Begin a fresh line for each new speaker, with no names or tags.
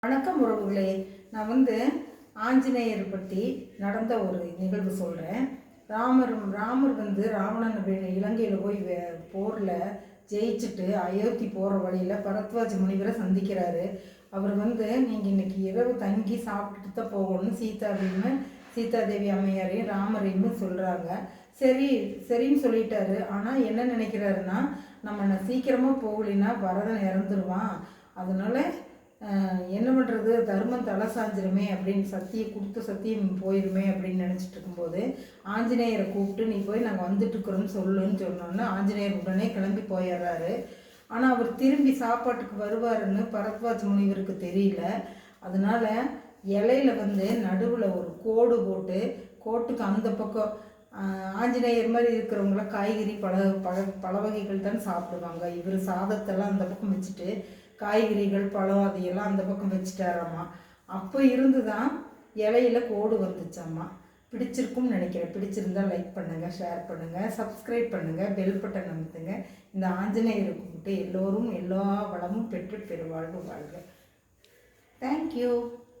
வணக்கம் உறவுகளே. நான் ஆஞ்சநேயர் பற்றி நடந்த ஒரு நிகழ்வு சொல்கிறேன். ராமர் ராவணன் இலங்கையில் போய் போரில் ஜெயிச்சுட்டு அயோத்தி போகிற வழியில் பரத்வாஜ் முனிவரை சந்திக்கிறாரு. அவர் நீங்கள் இன்னைக்கு இரவு தங்கி சாப்பிட்டுட்டு தான் போகணும்னு சீதாதேவி அம்மையாரையும் ராமரையும் சொல்கிறாங்க. சரின்னு சொல்லிட்டாரு. ஆனால் என்ன நினைக்கிறாருன்னா, நம்ம சீக்கிரமாக போகலின்னா பரதன் இறந்துருவான், அதனால என்ன பண்ணுறது, தர்மம் தலை சாஞ்சிருமே அப்படின்னு சத்தியம் போயிருமே அப்படின்னு நினச்சிட்டு இருக்கும்போது ஆஞ்சநேயரை கூப்பிட்டு நீ போய் நாங்கள் வந்துட்டுருக்குறோன்னு சொல்லுன்னு சொன்னோன்னா ஆஞ்சநேயர் உடனே கிளம்பி போயிடுறாரு. ஆனால் அவர் திரும்பி சாப்பாட்டுக்கு வருவாருன்னு பரத்வாஜ் முனிவருக்கு தெரியல. அதனால் இலையில நடுவில் ஒரு கோடு போட்டு, கோட்டுக்கு அந்த பக்கம் ஆஞ்சநேயர் மாதிரி இருக்கிறவங்கள காய்கறி பல வகைகள் தான் சாப்பிடுவாங்க. இவர் சாதத்தெல்லாம் அந்த பக்கம் வச்சுட்டு காய்கறிகள் பழம் அதையெல்லாம் அந்த பக்கம் வச்சுட்டாராம்மா. அப்போ இருந்து தான் இலையில கோடு வந்துச்சாம்மா. பிடிச்சிருக்கும்னு நினைக்கிறேன். பிடிச்சிருந்தால் லைக் பண்ணுங்கள், ஷேர் பண்ணுங்கள், சப்ஸ்கிரைப் பண்ணுங்கள், பெல் பட்டன் அமுத்துங்க. இந்த ஆஞ்சநேயரை கும்பிட்டு எல்லோரும் எல்லா வளமும் பெற்று பெருவாழ்வு வாழ்க. தேங்க்யூ.